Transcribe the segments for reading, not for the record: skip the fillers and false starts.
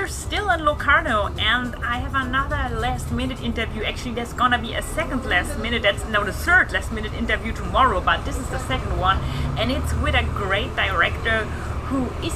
still in Locarno, and I have another last minute interview. Actually, there's gonna be a second last minute, that's now the third last minute interview tomorrow, but this is the second one, and it's with a great director who is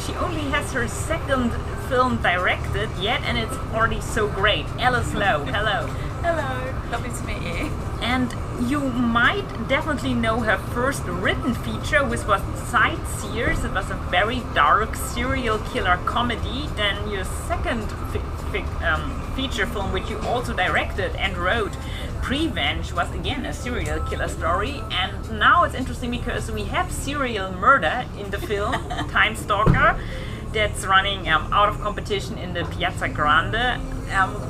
she only has her second film directed yet, and it's already so great. Alice Lowe, hello. Hello, lovely to meet you. And you might definitely know her first written feature, which was Sightseers. It was a very dark serial killer comedy. Then your second feature film, which you also directed and wrote, Prevenge, was again a serial killer story. And now it's interesting because we have serial murder in the film, Timestalker, that's running out of competition in the Piazza Grande.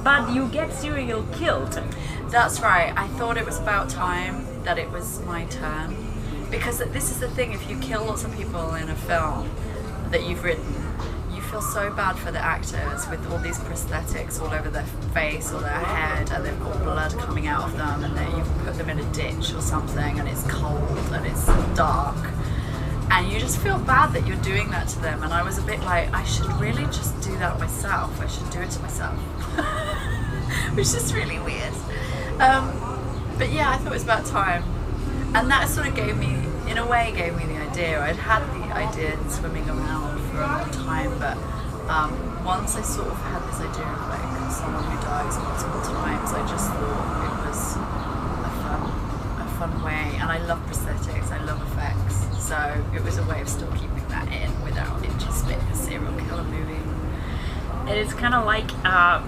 But you get serial killed. That's right. I thought it was about time that it was my turn. Because this is the thing, if you kill lots of people in a film that you've written, you feel so bad for the actors with all these prosthetics all over their face or their head, and they've got blood coming out of them, and then you put them in a ditch or something, and it's cold and it's dark. And you just feel bad that you're doing that to them. And I was a bit like, I should really just do that myself. I should do it to myself. Which is really weird. But yeah, I thought it was about time. And that sort of gave me the idea. I'd had the idea swimming around for a long time, but once I sort of had this idea of like someone who dies multiple times, I just thought it was a fun way. And I love prosthetics, I love effects. So it was a way of still keeping that in without it just being a serial killer movie. And it's kind of like a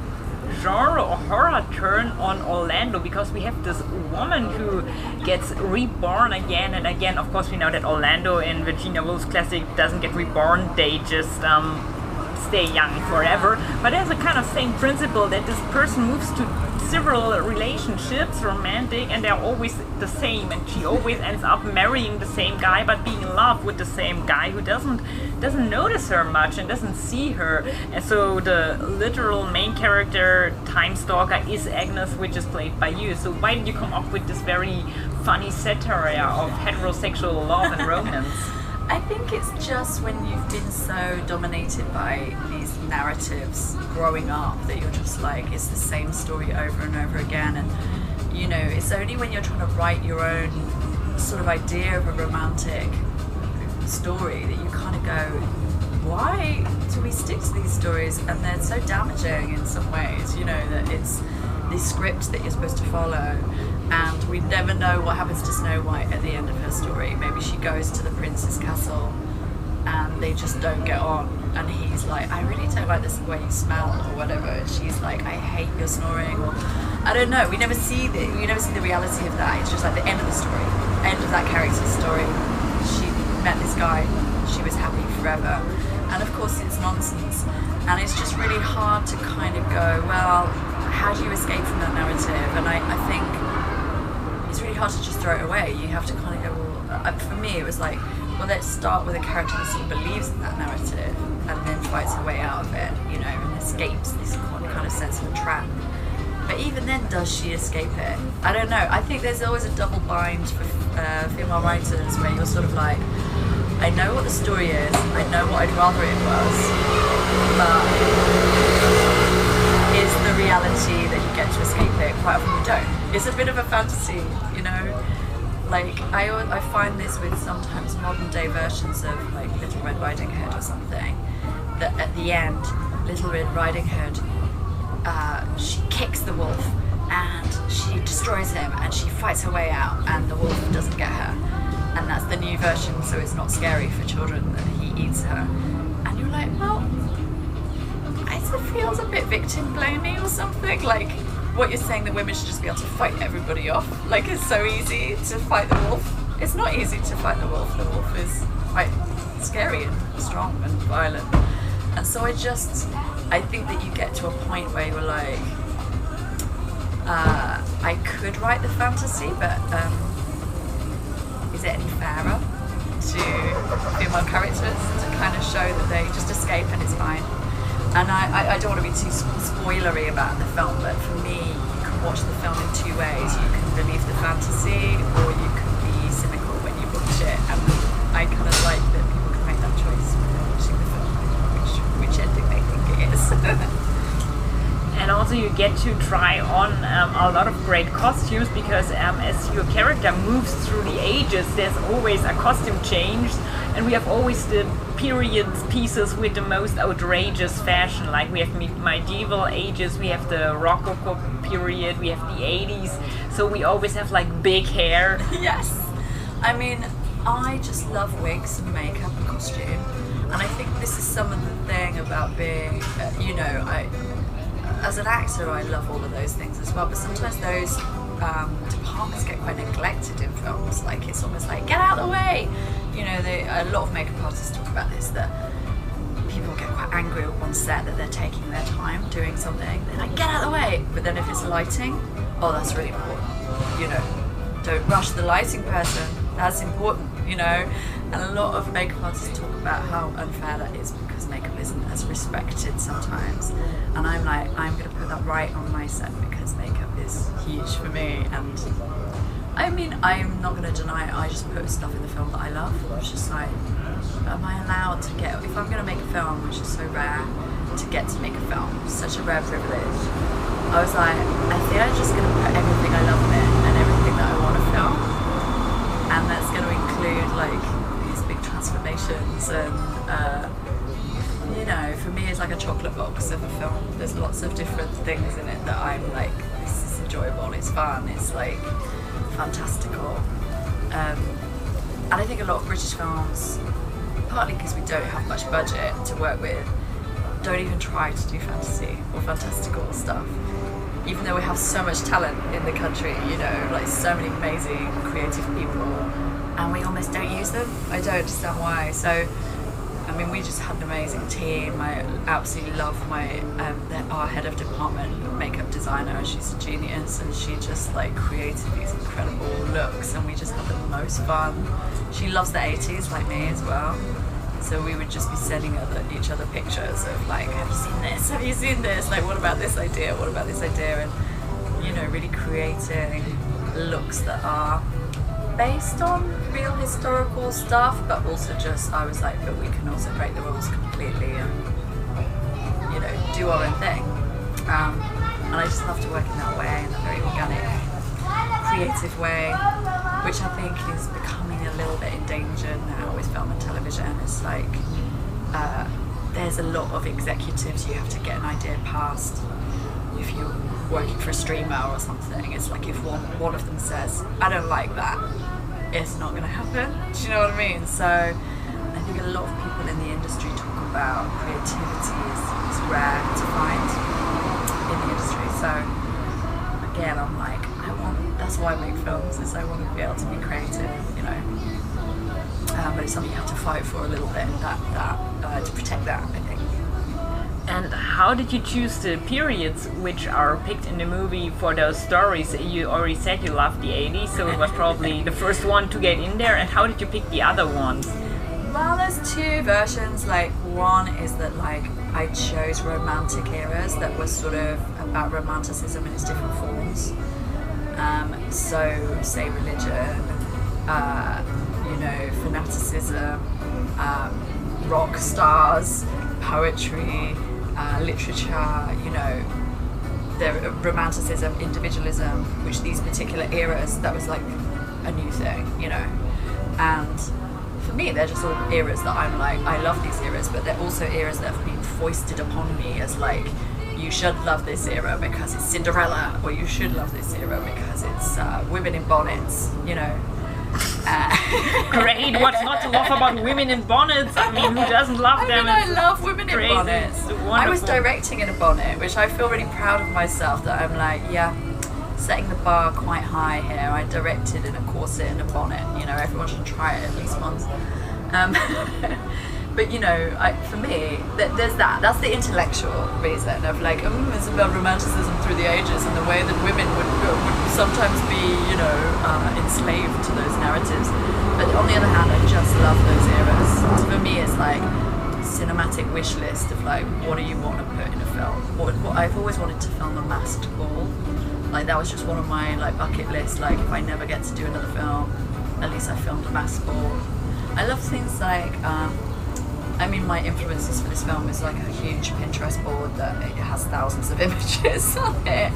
genre or horror turn on Orlando, because we have this woman who gets reborn again and again. Of course, we know that Orlando in Virginia Woolf's classic doesn't get reborn, they just stay young forever. But there's a kind of same principle that this person moves to several relationships, romantic, and they're always the same, and she always ends up marrying the same guy but being in love with the same guy who doesn't notice her much and doesn't see her. And so the literal main character, Timestalker, is Agnes, which is played by you. So why did you come up with this very funny satire of heterosexual love and romance? I think it's just when you've been so dominated by these narratives growing up that you're just like, it's the same story over and over again. And you know, it's only when you're trying to write your own sort of idea of a romantic story that you kind of go, why do we stick to these stories? And they're so damaging in some ways, you know, that it's the script that you're supposed to follow. And we never know what happens to Snow White at the end of her story. Maybe she goes to the prince's castle and they just don't get on, and he's like, I really don't like this way you smell or whatever, and she's like, I hate your snoring, or I don't know. We never see the reality of that. It's just like the end of the story, end of that character's story. She met this guy, she was happy forever, and of course it's nonsense. And it's just really hard to kind of go, well, how do you escape from that narrative? And I think it's really hard to just throw it away. You have to kind of go, well, for me it was like, well, let's start with a character that sort of believes in that narrative and then fights her way out of it, you know, and escapes this kind of sense of a trap. But even then, does she escape it? I don't know. I think there's always a double bind for female writers where you're sort of like, I know what the story is, I know what I'd rather it was, but is the reality that you get to escape it? Quite often you don't. It's a bit of a fantasy, you know? Like, I find this with sometimes modern day versions of like Little Red Riding Hood or something, that at the end, Little Red Riding Hood, she kicks the wolf and she destroys him and she fights her way out and the wolf doesn't get her. And that's the new version, so it's not scary for children that he eats her. And you're like, well, it feels a bit victim blaming or something. Like, what you're saying that women should just be able to fight everybody off. Like, it's so easy to fight the wolf. It's not easy to fight the wolf. The wolf is quite scary and strong and violent. And so I think that you get to a point where you're like, I could write the fantasy, but is it any fairer to female characters to kind of show that they just escape and it's fine? And I don't want to be too spoilery about the film, but for me, you can watch the film in two ways. You can believe the fantasy, or you can be cynical when you watch it. And I kind of like that people can make that choice when they're watching the film, which ending they think. also you get to try on a lot of great costumes because as your character moves through the ages, there's always a costume change, and we have always the period pieces with the most outrageous fashion. Like we have medieval ages, we have the Rococo period, we have the 80s, so we always have like big hair. Yes. I mean, I just love wigs and makeup and costume, and I think this is some of the thing about being, as an actor, I love all of those things as well, but sometimes those departments get quite neglected in films. Like, it's almost like, get out of the way! A lot of makeup artists talk about this, that people get quite angry on set that they're taking their time doing something. They're like, get out of the way! But then if it's lighting, oh, that's really important. Don't rush the lighting person, that's important, And a lot of makeup artists talk about how unfair that is because makeup isn't as respected sometimes. And I'm like, I'm going to put that right on my set because makeup is huge for me. And I mean, I'm not going to deny it, I just put stuff in the film that I love. It's just like, am I allowed to get, if I'm going to make a film, which is so rare, to get to make a film, such a rare privilege, I was like, I think I'm just going to put everything I love in it and everything that I want to film. And that's going to include like these big transformations and for me it's like a chocolate box of a film. There's lots of different things in it that I'm like, this is enjoyable, it's fun, it's like fantastical. And I think a lot of British films, partly because we don't have much budget to work with, don't even try to do fantasy or fantastical stuff. Even though we have so much talent in the country, like so many amazing creative people, and we almost don't use them. I don't understand why. So, I mean, we just had an amazing team. I absolutely love our head of department, makeup designer. She's a genius, and she just like created these incredible looks, and we just had the most fun. She loves the 80s like me as well. So we would just be sending each other pictures of like, have you seen this? Have you seen this? Like, what about this idea? What about this idea? And, really creating looks that are based on real historical stuff, but also just, I was like, but we can also break the rules completely and, do our own thing. And I just love to work in that way, in a very organic, creative way, which I think is becoming a little bit endangered now with film and television. It's like there's a lot of executives you have to get an idea past. If you're working for a streamer or something, it's like if one of them says, I don't like that, it's not going to happen. Do you know what I mean? So I think a lot of people in the industry talk about creativity is rare to find in the industry. So again, I'm like, that's why I make films, is I want to be able to be creative, but it's something you have to fight for a little bit, to protect that, I think. And how did you choose the periods which are picked in the movie for those stories? You already said you loved the 80s, so it was probably the first one to get in there. And how did you pick the other ones? Well, there's two versions. Like, one is that like I chose romantic eras that were sort of about romanticism in its different forms. So, say religion, fanaticism, rock stars, poetry, literature, the romanticism, individualism, which these particular eras, that was like a new thing, And for me, they're just all eras that I'm like, I love these eras, but they're also eras that have been foisted upon me as like, you should love this era because it's Cinderella, or you should love this era because it's women in bonnets, Great, what's not to love about women in bonnets? I mean, who doesn't love them? I love women crazy. In bonnets. I was directing in a bonnet, which I feel really proud of myself, that I'm like, setting the bar quite high here. I directed in a corset and a bonnet, everyone should try it at least once. But for me, there's that's the intellectual reason of like, it's about romanticism through the ages and the way that women would sometimes be, enslaved to those narratives. But on the other hand, I just love those eras. So for me, it's like cinematic wish list of like, what do you want to put in a film? What I've always wanted to film a masked ball. Like, that was just one of my like bucket lists. Like, if I never get to do another film, at least I filmed a masked ball. I love things like I mean, my influences for this film is like a huge Pinterest board that it has thousands of images on it.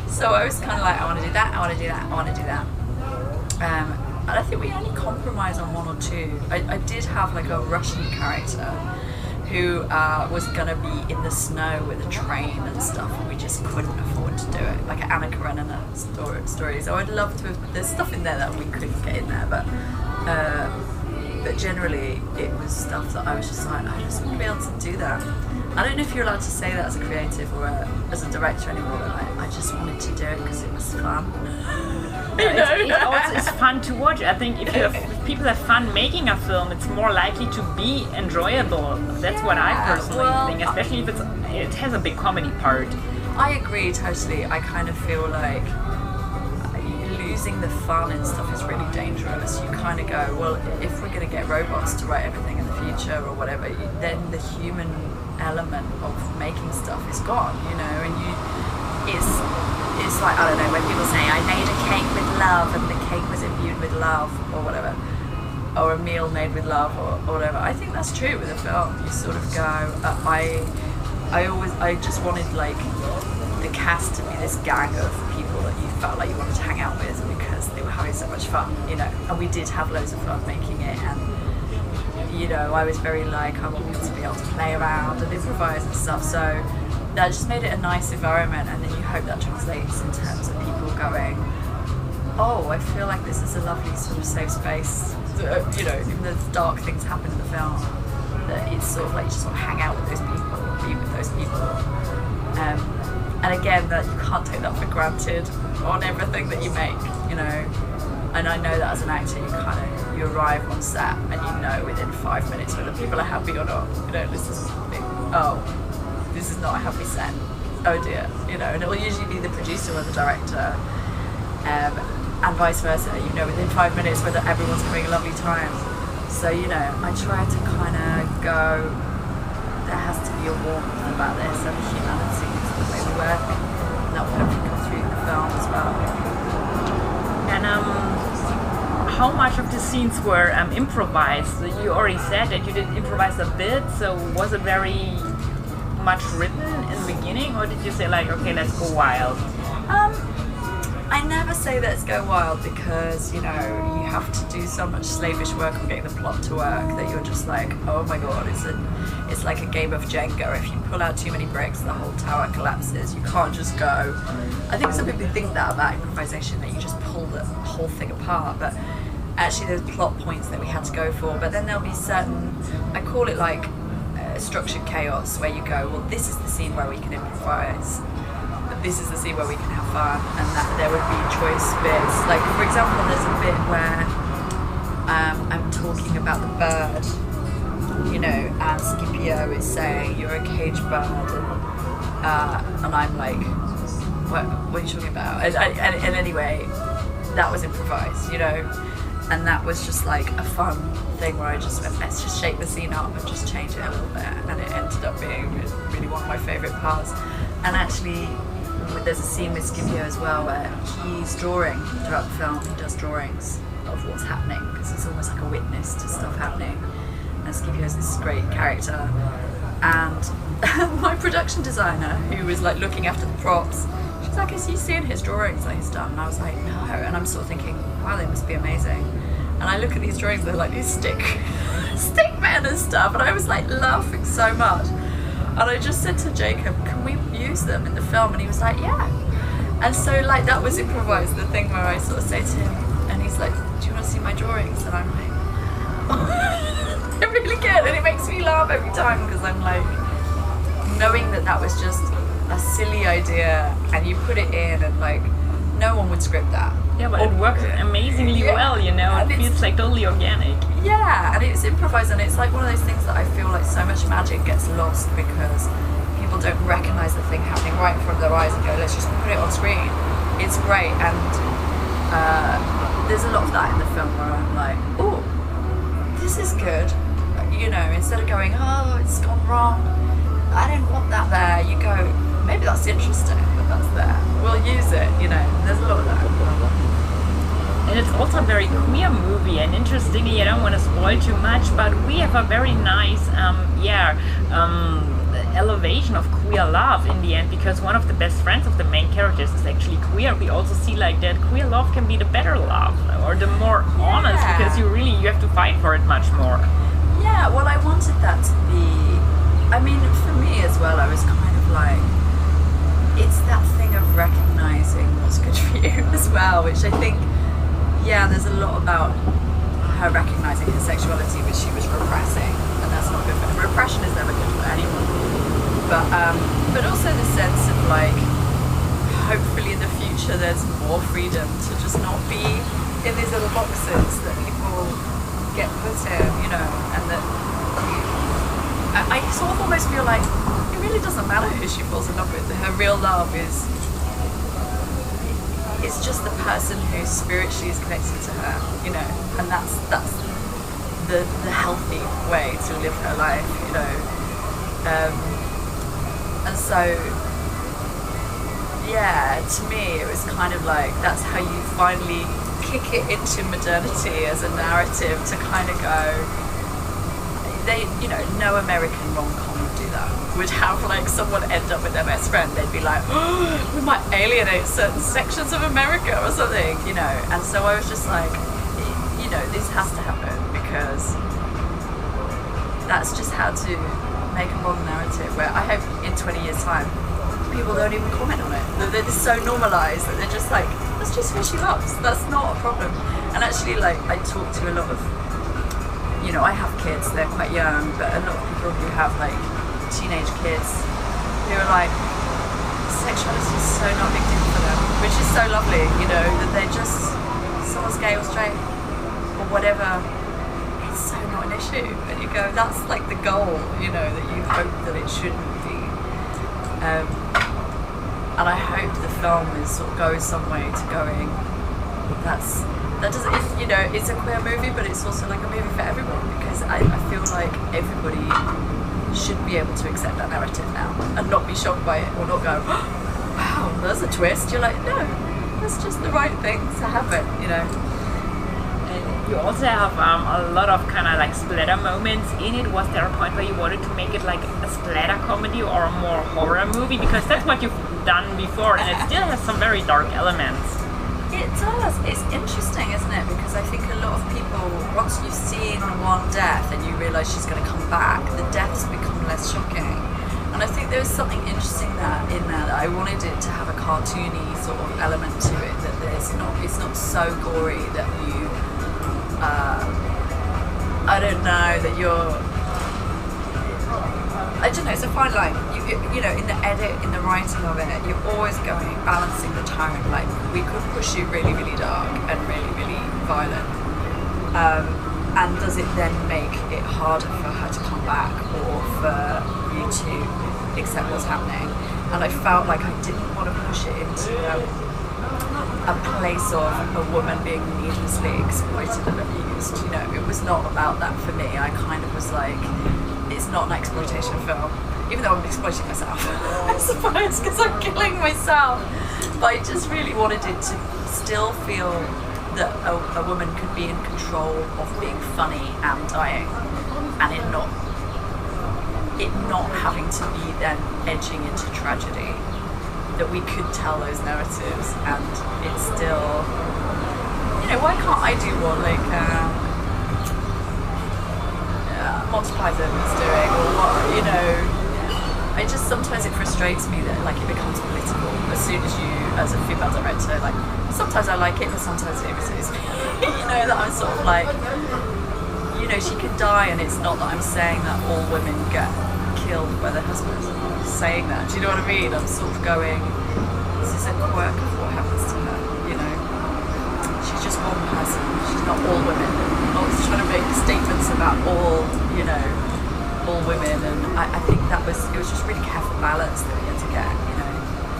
So I was kind of like, I want to do that, I want to do that, I want to do that. And I think we only compromised on one or two. I did have like a Russian character who was going to be in the snow with a train and stuff, and we just couldn't afford to do it. Like an Anna Karenina story. So I'd love to have, there's stuff in there that we couldn't get in there, but generally it was stuff that I was just like, I just want to be able to do that. I don't know if you're allowed to say that as a creative or as a director anymore, but I just wanted to do it because it was fun. It's fun to watch. I think if people have fun making a film, it's more likely to be enjoyable. That's what I personally think, especially if it has a big comedy part. I agree totally. I kind of feel like losing the fun and stuff is really dangerous. You kind of go, well, if we're going to get robots to write everything in the future or whatever, then the human element of making stuff is gone, you know, and it's like, I don't know, when people say, I made a cake with love and the cake was imbued with love or whatever, or a meal made with love or whatever. I think that's true with a film. You sort of go, I just wanted like the cast to be this gang of people that you felt like you wanted to hang out with because they were having so much fun, you know, and we did have loads of fun making it. And you know, I was very like, I want people to be able to play around and improvise and stuff, so that just made it a nice environment. And then you hope that translates in terms of people going, oh, I feel like this is a lovely sort of safe space, you know, even though dark things happen in the film, that it's sort of like you just want to hang out with those people, be with those people. And again, that you can't take that for granted on everything that you make, you know. And I know that as an actor, you arrive on set and you know within 5 minutes whether people are happy or not. You know, this is not a happy set. Oh dear, you know. And it will usually be the producer or the director, and vice versa. You know, within 5 minutes whether everyone's having a lovely time. So you know, I try to kind of go. There has to be a warmth about this and a humanity to the way we work. And that will hopefully come through the film as well. And how much of the scenes were improvised? You already said that you did improvise a bit, so was it very much written in the beginning, or did you say like, okay, let's go wild? I never say let's go wild because, you know, you have to do so much slavish work on getting the plot to work that you're just like, oh my god, it's like a game of Jenga. If you pull out too many bricks, the whole tower collapses. You can't just go. I think some people think that about improvisation, that you just pull the whole thing apart, but actually there's plot points that we had to go for. But then there'll be certain, I call it like structured chaos, where you go, well, this is the scene where we can improvise, but this is the scene where we can have fun, and that there would be choice bits. Like for example, there's a bit where I'm talking about the bird, you know, and Scipio is saying you're a caged bird, and I'm like, what are you talking about? And anyway, that was improvised, you know. And that was just like a fun thing where I just went, let's just shake the scene up and just change it a little bit. And it ended up being really one of my favourite parts. And actually, there's a scene with Scipio as well where he's drawing throughout the film. He does drawings of what's happening because it's almost like a witness to stuff happening. And Scipio is this great character. And my production designer, who was like looking after the props, she's like, is he seeing his drawings that he's done? And I was like, no. And I'm sort of thinking, wow, they must be amazing. And I look at these drawings, they're like these stick men and stuff. And I was like laughing so much. And I just said to Jacob, can we use them in the film? And he was like, yeah. And so like that was improvised, the thing where I sort of say to him, and he's like, do you want to see my drawings? And I'm like, oh, they're really good. And it makes me laugh every time because I'm like, knowing that that was just a silly idea and you put it in and like no one would script that. Yeah, but it works amazingly well, you know, it feels like totally organic. Yeah, and it's improvised, and it's like one of those things that I feel like so much magic gets lost because people don't recognise the thing happening right in front of their eyes and go, let's just put it on screen. It's great, and there's a lot of that in the film where I'm like, oh, this is good. You know, instead of going, oh, it's gone wrong, I didn't want that there, you go, maybe that's interesting, but that's there. We'll use it, you know. There's a lot of that. And it's also a very queer movie, and interestingly, I don't want to spoil too much, but we have a very nice, elevation of queer love in the end, because one of the best friends of the main characters is actually queer. We also see like that queer love can be the better love, or the more honest, because you have to fight for it much more. Yeah, well, I wanted that to be, I mean, for me as well, I was kind of like, it's that thing of recognizing what's good for you as well, which I think, there's a lot about her recognizing her sexuality, which she was repressing, and that's not good for her. Repression is never good for anyone. But also the sense of like, hopefully in the future there's more freedom to just not be in these little boxes that people get put in, you know, and that I sort of almost feel like it really doesn't matter who she falls in love with. Her real love is it's just the person who spiritually is connected to her, you know, and that's the healthy way to live her life, you know. And so, to me it was kind of like, that's how you finally kick it into modernity as a narrative, to kind of go, no American rom-com would do that, would have like someone end up with their best friend. They'd be like, oh, we might alienate certain sections of America or something, you know. And so I was just like, you know, this has to happen, because that's just how to make a modern narrative, where I hope in 20 years time people don't even comment on it. They're just so normalised that they're just like, that's just who she loves, that's not a problem. And actually, like, I talk to a lot of, you know, I have kids, they're quite young, but a lot of people who have like teenage kids who are like, sexuality is so not a big deal for them, which is so lovely, you know, that they're just, someone's gay or straight or whatever, it's so not an issue. And you go, that's like the goal, you know, that you hope that it shouldn't be. And I hope the film sort of goes some way to going, that doesn't, you know, it's a queer movie, but it's also like a movie for everyone, because I feel like everybody should be able to accept that narrative now and not be shocked by it, or not go, oh, wow, there's a twist. You're like, no, that's just the right thing to happen, you know. You also have a lot of kind of like splatter moments in it. Was there a point where you wanted to make it like a splatter comedy or a more horror movie? Because that's what you've done before, and it still has some very dark elements. It does. It's interesting, isn't it? Because I think a lot of people, once you've seen one death and you realise she's going to come back, the deaths become less shocking. And I think there was something interesting in there that I wanted it to have a cartoony sort of element to it, that it's not so gory that you, I don't know, that you're, I don't know, it's a fine line. You know, in the edit, in the writing of it, you're always balancing the tone. Like, we could push you really, really dark and really, really violent. And does it then make it harder for her to come back, or for you to accept what's happening? And I felt like I didn't want to push it into a place of a woman being needlessly exploited and abused. You know, it was not about that for me. I kind of was like, it's not an exploitation film, even though I'm exploiting myself, I suppose, because I'm killing myself. But I just really wanted it to still feel that a woman could be in control of being funny and dying, and it not having to be then edging into tragedy. That we could tell those narratives, and it's still, you know, why can't I do what like Monty Python is doing, or what, you know? I just, sometimes it frustrates me that like it becomes political as soon as you, as a female director, like sometimes I like it, but sometimes it irritates me. You know, that I'm sort of like, you know, she could die, and it's not that I'm saying that all women get killed by their husbands. I'm not saying that. Do you know what I mean? I'm sort of going, this is a quirk of what happens to her, you know? She's just one person. She's not all women. I'm not trying to make statements about all, you know, all women, and I think it was just really careful balance that we had to get, you know.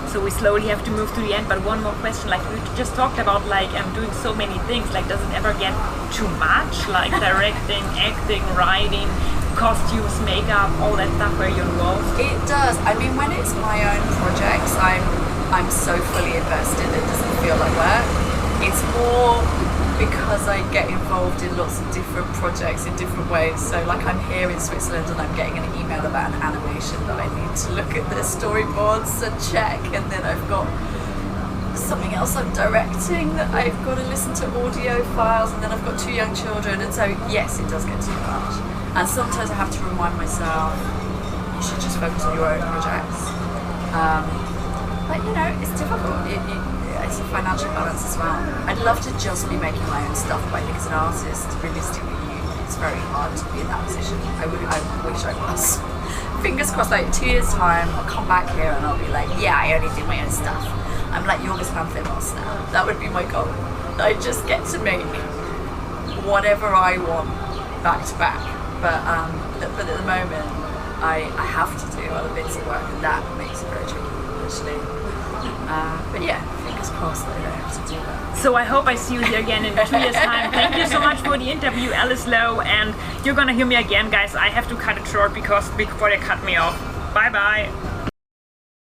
So we slowly have to move to the end, but one more question, like we just talked about, like doing so many things, like does it ever get too much, like directing, acting, writing, costumes, makeup, all that stuff where you're involved? It does. I mean, when it's my own projects, I'm so fully invested, it doesn't feel like work. It's more because I get involved in lots of different projects in different ways. So like I'm here in Switzerland and I'm getting an email about an animation that I need to look at the storyboards and check, and then I've got something else I'm directing that I've got to listen to audio files, and then I've got 2 young children, and so yes, it does get too much. And sometimes I have to remind myself, you should just focus on your own projects. But you know, it's difficult. It's a financial balance as well. I'd love to just be making my own stuff, but I think as an artist, realistically, it's very hard to be in that position. I wish I was. Fingers crossed, like 2 years time, I'll come back here and I'll be like, yeah, I only do my own stuff. I'm like Jorgis Panfilmos now. That would be my goal. I just get to make whatever I want back to back. But at the moment, I have to do other bits of work, and that makes it very tricky, actually. But yeah, fingers crossed that I don't have to do that. So I hope I see you here again in 2 years' time. Thank you so much for the interview, Alice Lowe, and you're gonna hear me again, guys. I have to cut it short because before they cut me off. Bye bye.